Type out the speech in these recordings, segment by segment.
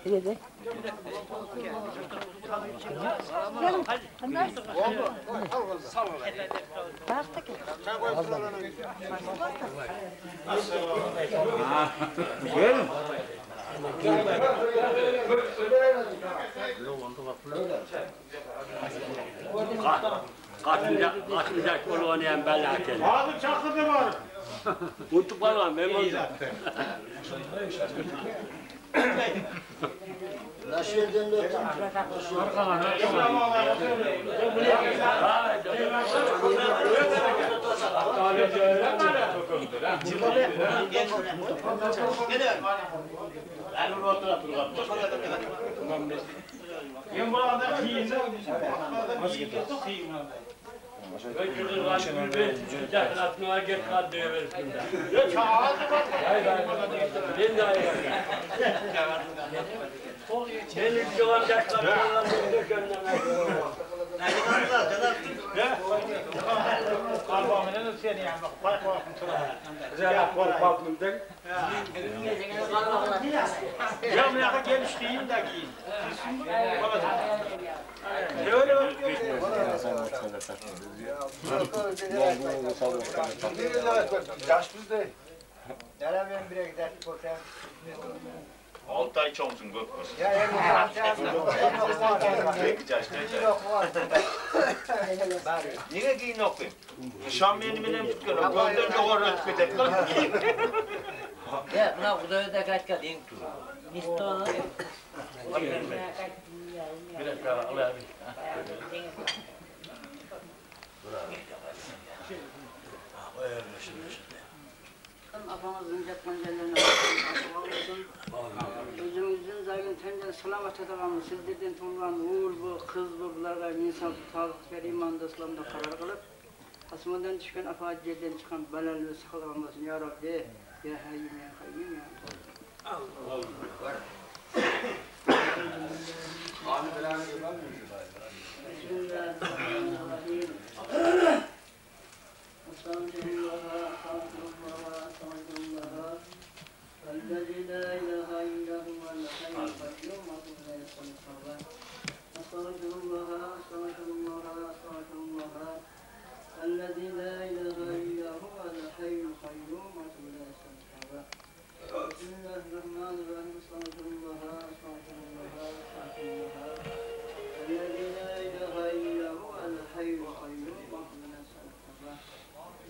Gelin. Kaçmayacak kolu oynayan belki. Abi çakırdı var. Unuttuk var lan memnun oldum. Naşir'den de ötüm. Ben burada kıyımda kıyım. Yaş bizde. Nere ben bire gider portem. 6 ay çoğumsun Gökmüş. Ya Niye giyin okuyayım? Şam yenimine tutuyorum. Gözden doğru ötmeyecek. Ya, buna kudaya da kaç kat in tur. İsto. Biraz daha alayım. Afamızın cetmencelerine olsun. Özümüzün zaygın tencere selamet edememiz. Sizlerden tuğulan uğur bu, kız bu, bunlarga insan sağlık ver, imanda, İslam'da karar kılıp asmadan düşken, afaciyeden çıkan belal ve sıkılan olsun. Ya Rabbi, ya Hayyim, ya Hayyim, ya Allah. Bismillahirrahmanirrahim. الذي لا إله إلا هو الحي القيوم لا يصلي أستغفر الله أستغفر الله أستغفر الله الذي لا إله إلا هو الحي القيوم لا يصلي بسم الله الرحمن الرحيم أستغفر الله أستغفر الله أستغفر الله الذي لا إله إلا هو الحي القيوم لا يصلي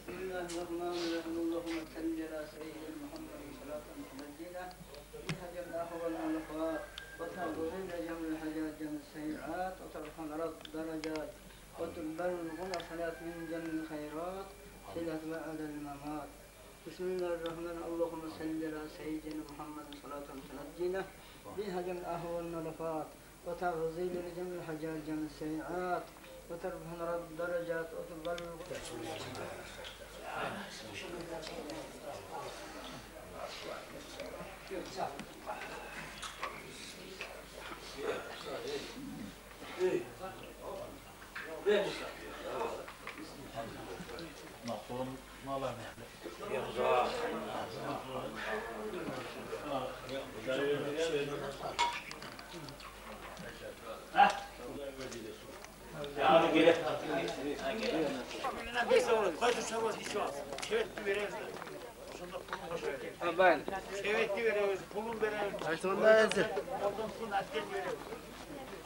بسم الله الرحمن الرحيم اللهم صل على سيدنا محمد صلاة تنجينا بهدي الأخوة والأخوات وتغفر جميع الحاجات جميع السيئات وترفعنا رد درجات وتبلغنا صلاة من جميع الخيرات صلة بعد الممات بسم الله الرحمن الرحيم اللهم صل على سيدنا محمد صلاة تنجينا بهدي الأخوة والأخوات وتغفر جميع الحاجات جميع السيئات وترفعنا رد درجات وتبلغنا Ben. Şevetli veriyoruz, pulun veriyoruz. Ay sonunda ezir. Oradan pulun adden veriyoruz.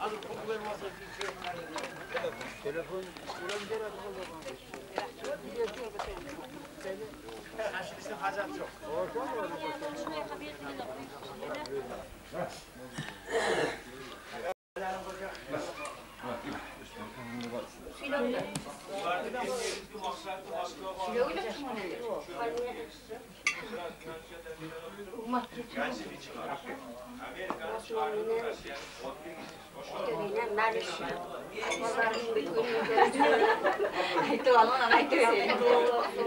Az pul vermezse telefon. Şimdi hazır çok.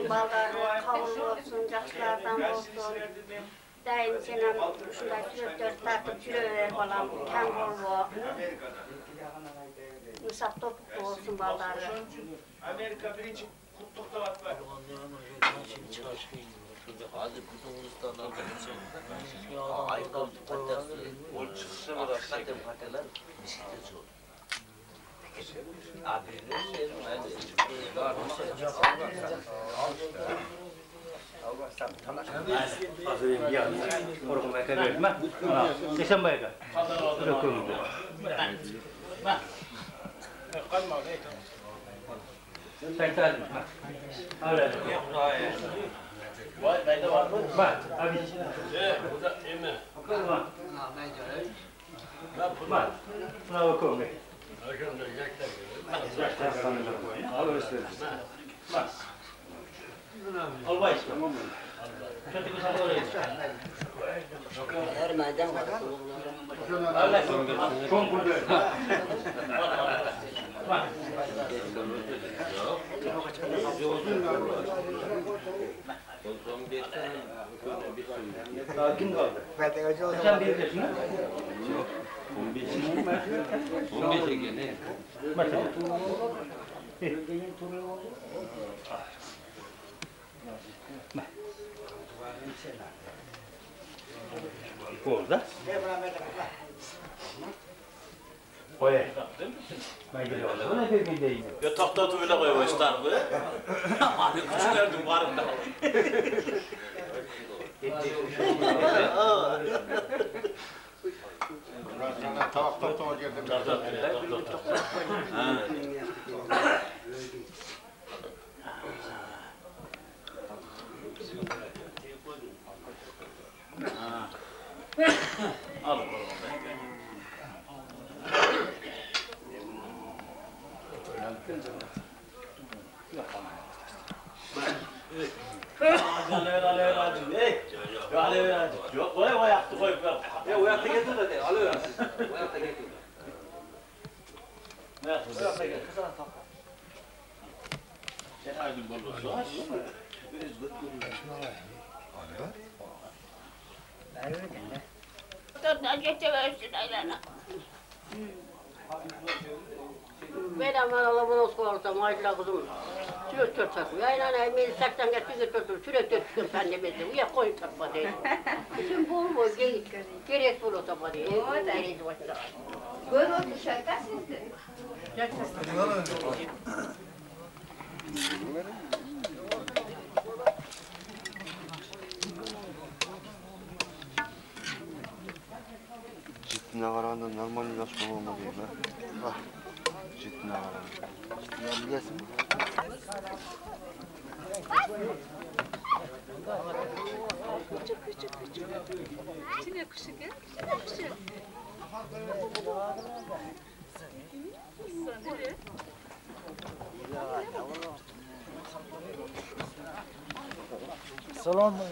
Balları kavurlu olsun, yaşlardan olsun. Daim senem şunday sürekli tartıp süreler falan kem oldu. Musab topuklu olsun balları. Amerika birinci kutlukta var. Hadi bütün uluslararası aykırı patates, o çıkışı var. Hakikaten patateler bisiklet oldu. Hazırım ya. Korkmaya kadar mı? Geçen bayga. Bırakıyorum. Sen tarzı. Öyle. Vay bende var mı? Bak abi. Bu da emme. Bak. Bak. Buna bakalım. Akşam da yaklar. Al öyle. Bak. Al baş. Tamam mı? Kötü bir şey oraya. Her meydan var. Allah çok burada. Bak. Kim kaldı? Sen bir yaşın mı? 15'e gene. Mesela. Orada. Oye. Ben gidiyorum. Ona bir gideyim. Ya tahta tüyle koymuşlar mı? Hani küçüklerdim varım da. Tavuk geldim. Al bakalım. Yok koy o yaktı koy. O yakta getir de alıyor. O yakta getir. Ne yaptın? O yakta getir. Sen aydın bulursun. Ben alamın olsun orta maaşla kızım. Sürekli takıyor. Aynen emeli saktan getiriyor sürekli tutuyor sen de mesela. Uya koy takma değil. Bütün bol bol gerek bol o takma değil. Gerek başta. Böyle oldu şaka sizde. Ciddi varanda normal ilaç kullanma değil mi? Ah. Ciddi varanda. Ciddi bilesin mi? Küçük. Çine kuşu gel. Kuşu. Nereye? Salon mu?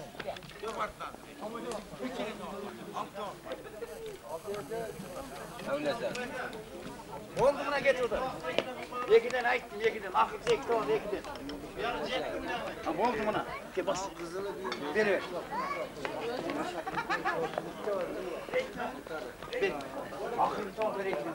Öyle sen. Bondumuna getirdi. Yekiden ayıktım, yekiden. Akıp sekti oldu, yekiden. Ha bondumuna. Ki bas. Beni ver. Bir. Akıp son bir yekiden.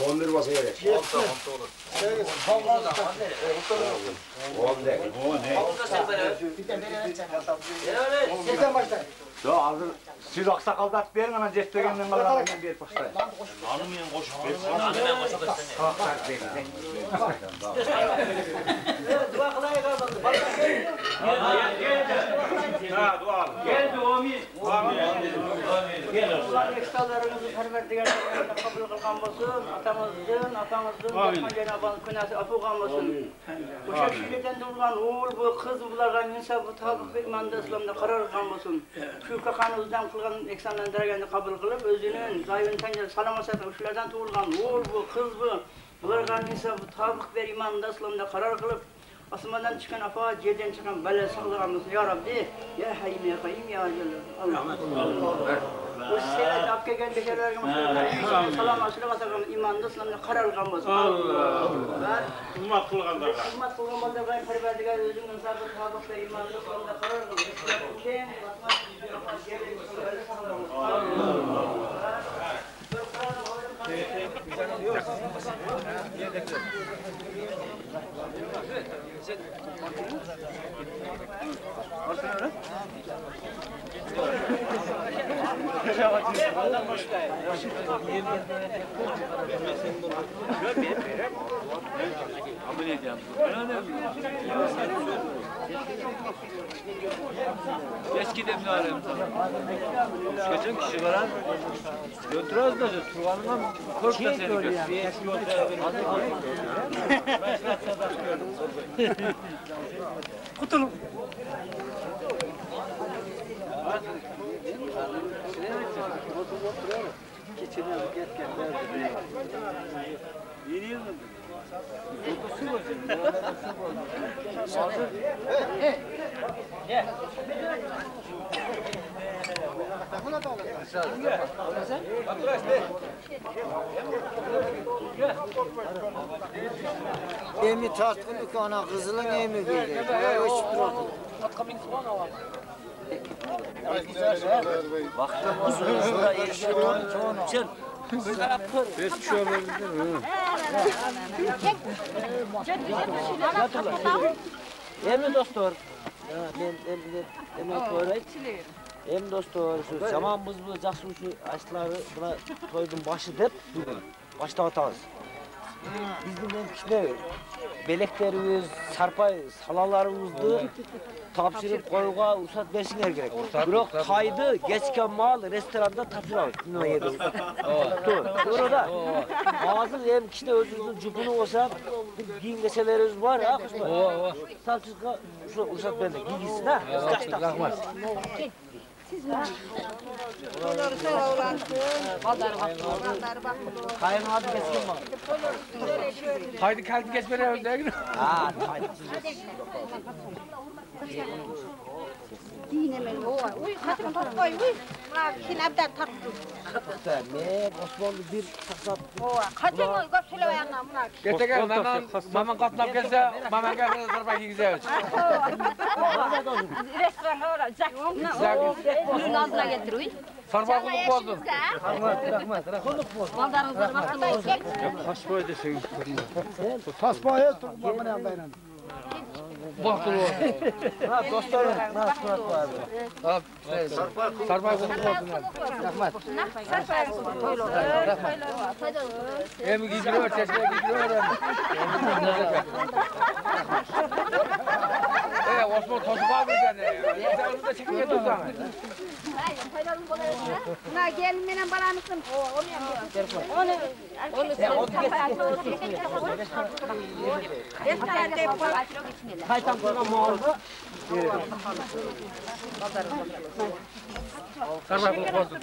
Onları basın yere. Ya hazır. Siz aksakalda verin hemen cestegenden kalan hemen bir başlayın. Anımın koşup anımın koşup Dua kılaya kalmadı. Gel dua. Gel dua. Ulan ekstralarınızı Perverdigar'dan kabul kılgan bolsun, atamızın, Rahman Cenab-ı Hak künası afu kalmasın. Bu şekilden durgan oğul bu kız bularga insafı tabık bir imanda İslam'da karar kalmasın. Şu kakanızdan kılgan eksanlarını kabul kılıp özünün zayıfın tencere salamasatı uşlardan tuğulgan oğul bu kız bu bularga insafı tabık bir imanda İslam'da karar kılıp asmadan çıkan afa, yerden çıkan bela sağlığımız ya Rabbi, ya Hayyim ya Kayyim ya Celle. Allah. Bu seyret hakkı kendi şeylerimiz salam asırı katakım imanda İslam'da karar kalmaz. Allah. Hürmet kılganlar. Hürmet kılganlar ben Perverdigar özünün sabır tabık ve imanda İslam'da karar kalmaz. Kim? Eskiden de arayayım sana. Geçen kişi var ha. Götürüyoruz da Turgan'la korktu seni götürüyor. Eski ortaya Kutulum. Emi tartqılık ana qızılın emi giydi. Ölçüp durdu. Vakti huzurunda yaşıyor. Sen. Beş kişi olabilir mi? Emi dostlar. Emi koyray. Emi dostlar. Zaman biz bu жақсы şu açları buna toydun başı dep bugün. Başta atağız. Bizden kişine beleklerimiz, sarpay salalarımızdı tapşırıp koyuğa usat versinler gerek. Biroq taydı geçken mal restoranda tapşırabız. Nima yedi? Doğru da. Hazır hem kişide özünüzün cüpünü olsa bir giyin meselerimiz var ha kuşlar. Tapşırıkla usat bende giygisin ha. Rahmat. Onları sonra uğransın. Onları bakın. Kayın adı geçken mal. Haydi kaldı geçmene öldü. Ha, haydi. Dinemeyin. Uy, katın koy. Uy. Sinabdan tarttı. Men Osmanlı bir saksat. Kaçın ol, göp söyle ayağına. Gerçekten maman katnap gelse maman gelse zarba giyeceğiz. Restorana olacak. Ürün aldına getir uy. Sarba kuluk bozdun. Mallarınızı bakın olsun. Tasbih desin. Tasbaya tutup bakın yanındayla. Baktı o. Ha dostlarım, nasıl var? Sarba kuluk bozdun. Rahmat. Hem gidiyor, çeşme gidiyor. Osman tosup abi seni. Sen onu da çekip getirsen. Buna gelmeden bana mısın? Kaytan koyma mağazı. Sarba kuluk bozdun.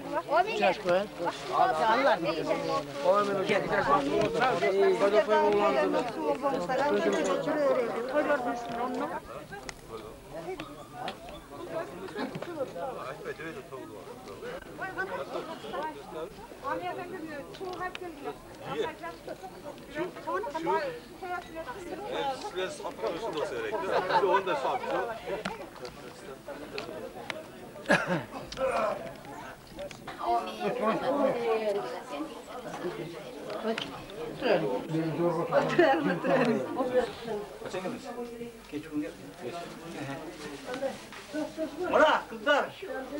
Çeş koyun. Allah ne işe? Oğlum gideceğiz. Koyda koyma ulandı. Sizler sapık üstünde olsa gerek değil mi? Bir de onu da sapıyor. Bana kızlar,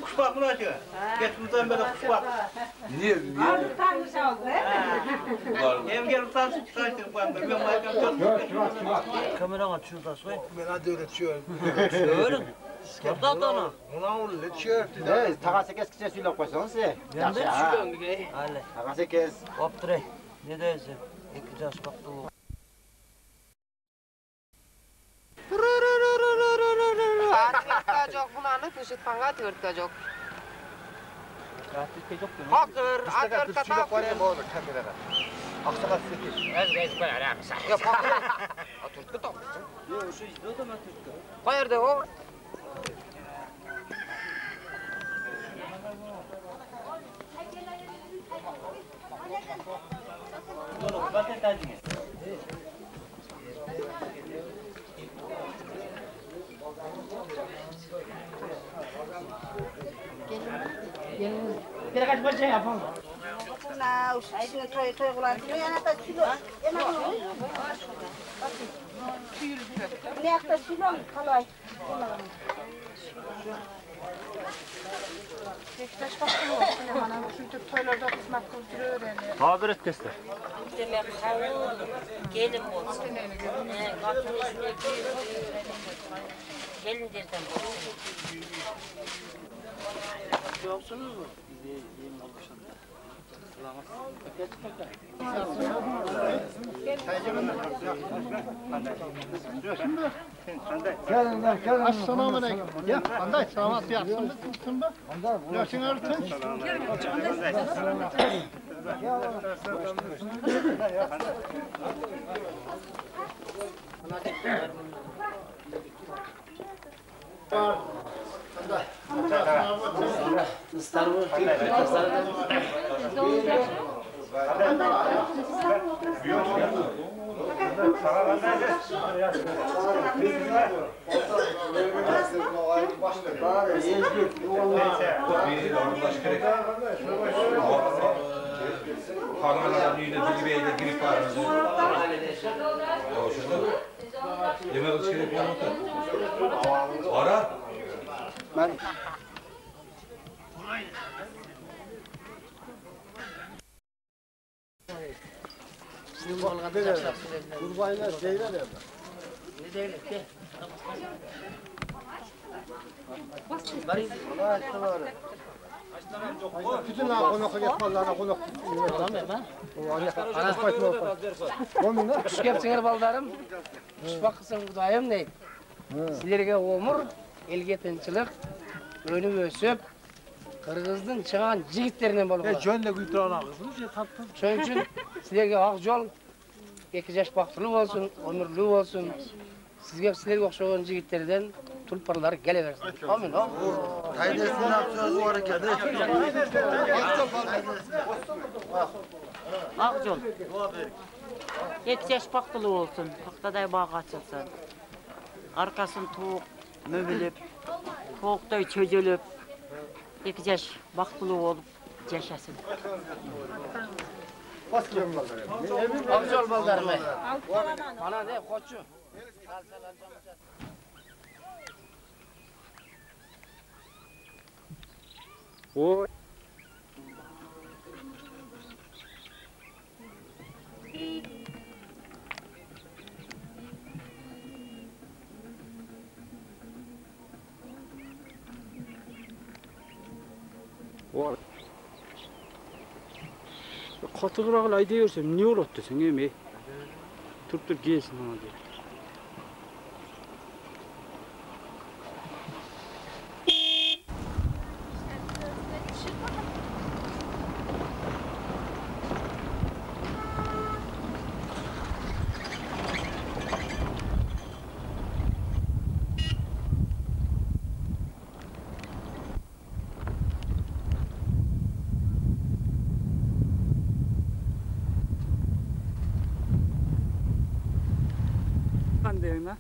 kuşbak mı açıyor? Geçmişten beri kuşbak. Niye? Hem gel utansın çıkarsın bu anda. Ben baykan çok. Kamerana şurada soy. Ben hadi öğretiyorum. Öğren. Burada onu. Tağası keskice söylep koysanız size. Yaxşı. Hadi. Tağası kes. Opturay. Ne dersin? 2 yaş baktı o. Artıkta çok bulanık, ışıtmanga törtte çok. Artıkta çok mu? Hakır, atörtte tak. Aksakat sekiz. Ez koyar ya. Yok hakır. Atörtte tak. Yok şu izliyor da mı Türk'te? Koyardı o. Yok, bakın tacını. Kira kaç parça yapalım? Na, usaini toy bulan. Yana ta kilo. Yana ko. Ne akta kilo kalay. Bektaş baktım o. Bana çünkü toylarda kısmak kültürü öğreniyor. Haber et kestir. Demek gelin olsun. Katın içine gelin derden olsun. Yoksunuz mu? Bize yemin olmuşsun. Gelin. Assalamu alaikum. Ya, anday selamat yapsın mı? Yaşın artın. Istar mı? Kanallardan yine bilgiyle girip var. Yemek içeri koymadı. Ara. Ben Kurbayla şeyler ya. Ne değil ki? Bütün konak yapmalarına konak. Kuş kepsinger baldarım. Kuş bakısın kudayım deyip. Sizlerge omur, elge tinçilik, önüm ösüp, Kırgızdın çıkan jigitlerine bolğular. Jönle güytürana kızınız taptın. Şoň üçin sizlerge ak jol, 2 yaş baktılı bolsun, ömürlü bolsun. Sizlerge okşagan jigitlerden tulparlar gele bersin. Amin. Taydesini yapacağız bu hareketi. Akjol. 2 yaş baktılı olsun, paktaday bağ açılsın. Arkasın tuğuk mömülüp, tuğukday çöjülüp, 2 yaş baktılı olup yaşasın. Ak jol baldarım. Ana ne koçu. O Katıgırak aydayorsam ne olur desem emi. Turup gelsin ona diye. Kandayına.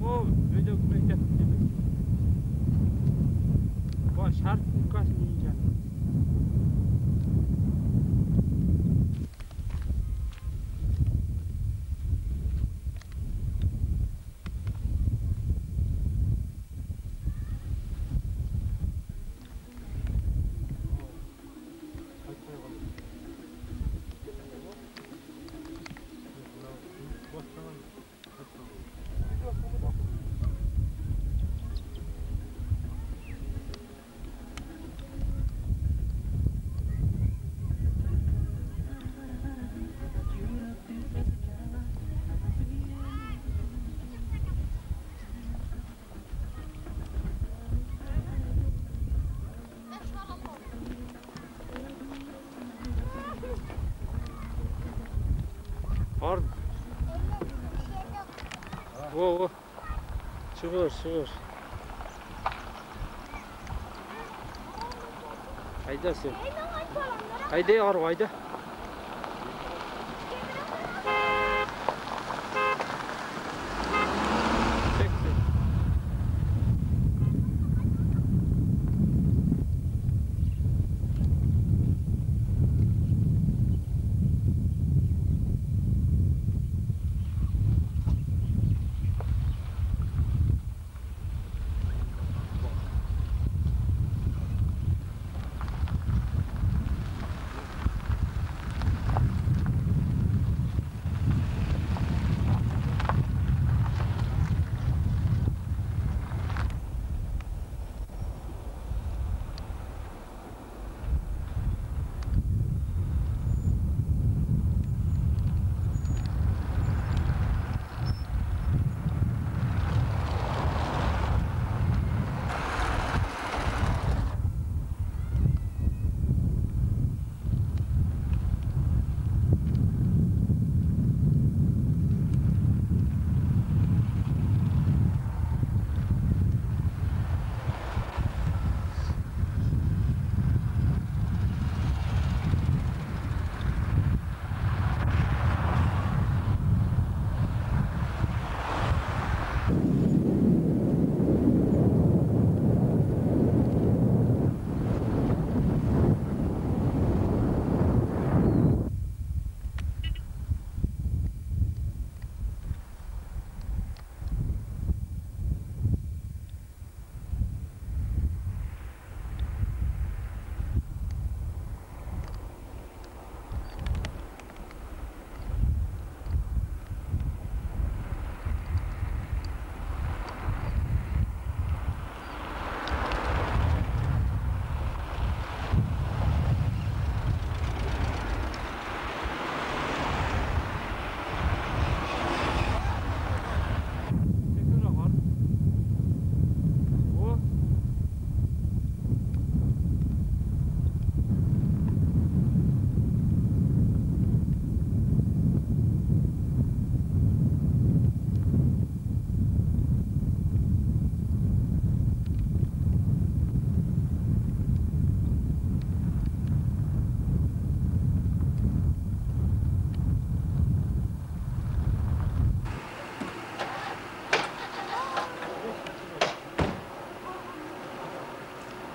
O, öyle mektep demek. Bu şart kasını yiyeceğim. Var. O. Çıkır. Hayda sen. Hayda yavrum hayda.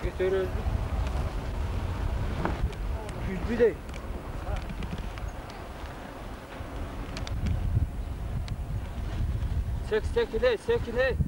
Götürüyoruz. Yüz de. Sekile.